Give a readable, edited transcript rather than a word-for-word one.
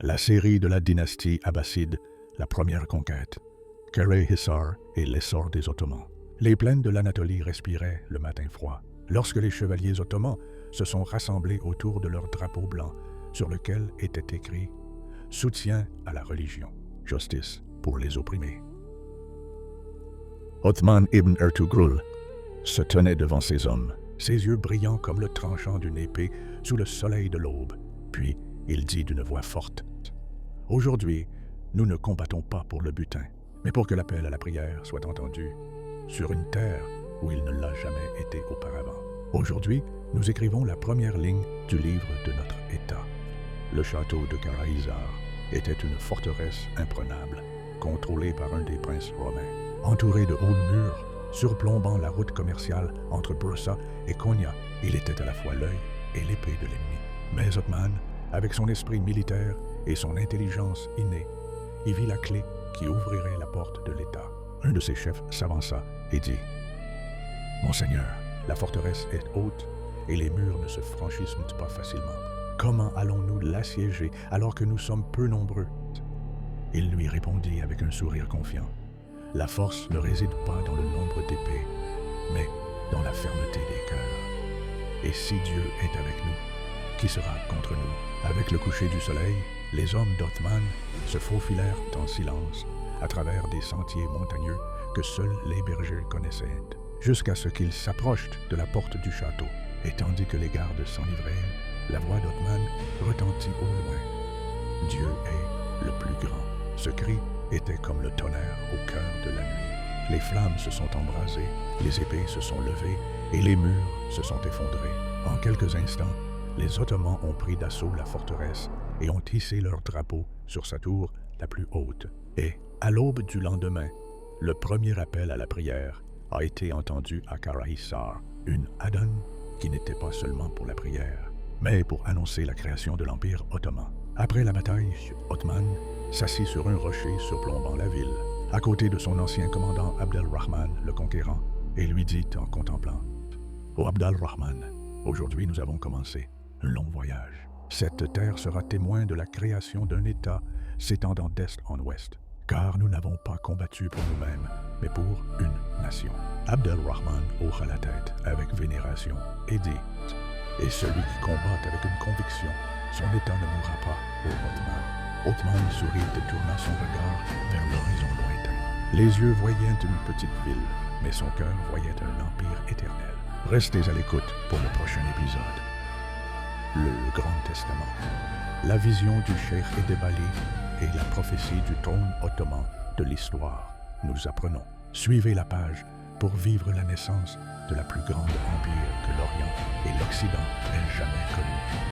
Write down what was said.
La série de la dynastie abbasside, la première conquête, Kara-Hissar et l'essor des Ottomans. Les plaines de l'Anatolie respiraient le matin froid, lorsque les chevaliers ottomans se sont rassemblés autour de leur drapeau blanc, sur lequel était écrit « Soutien à la religion, justice pour les opprimés ». Othman ibn Ertugrul se tenait devant ses hommes, ses yeux brillants comme le tranchant d'une épée sous le soleil de l'aube. Puis il dit d'une voix forte « Aujourd'hui, nous ne combattons pas pour le butin, mais pour que l'appel à la prière soit entendu sur une terre où il ne l'a jamais été auparavant. Aujourd'hui, nous écrivons la première ligne du livre de notre État. Le château de Kara-Hissar était une forteresse imprenable, contrôlée par un des princes romains, entouré de hauts murs, surplombant la route commerciale entre Bursa et Konya. Il était à la fois l'œil et l'épée de l'ennemi. Mais Othman, avec son esprit militaire et son intelligence innée, y vit la clé qui ouvrirait la porte de l'État. Un de ses chefs s'avança et dit « Monseigneur, la forteresse est haute et les murs ne se franchissent pas facilement. Comment allons-nous l'assiéger alors que nous sommes peu nombreux ?» Il lui répondit avec un sourire confiant « La force ne réside pas dans le nombre d'épées, mais dans la fermeté des cœurs. Et si Dieu est avec nous, qui sera contre nous ?» Avec le coucher du soleil, les hommes d'Othman se faufilèrent en silence à travers des sentiers montagneux que seuls les bergers connaissaient, jusqu'à ce qu'ils s'approchent de la porte du château. Et tandis que les gardes s'enivrèrent, la voix d'Othman retentit au loin. « Dieu est le plus grand. » Ce cri était comme le tonnerre au cœur de la nuit. Les flammes se sont embrasées, les épées se sont levées et les murs se sont effondrés. En quelques instants, les Ottomans ont pris d'assaut la forteresse et ont hissé leur drapeau sur sa tour la plus haute. Et, à l'aube du lendemain, le premier appel à la prière a été entendu à Kara-Hissar, une adhan qui n'était pas seulement pour la prière, mais pour annoncer la création de l'Empire ottoman. Après la bataille, Othman s'assit sur un rocher surplombant la ville, à côté de son ancien commandant Abd al-Rahman le Conquérant, et lui dit en contemplant « Ô Abd al-Rahman, aujourd'hui nous avons commencé un long voyage. Cette terre sera témoin de la création d'un État s'étendant d'est en ouest, car nous n'avons pas combattu pour nous-mêmes, mais pour une nation. » Abd al-Rahman hocha la tête avec vénération et dit « Et celui qui combat avec une conviction, son État ne mourra pas, ô Othman. » Othman sourit et tourna son regard vers l'horizon lointain. Les yeux voyaient une petite ville, mais son cœur voyait un empire éternel. Restez à l'écoute pour le prochain épisode. Le Grand Testament. La vision du cheikh Edebali et la prophétie du trône ottoman de l'histoire. Nous apprenons. Suivez la page pour vivre la naissance de la plus grande empire que l'Orient et l'Occident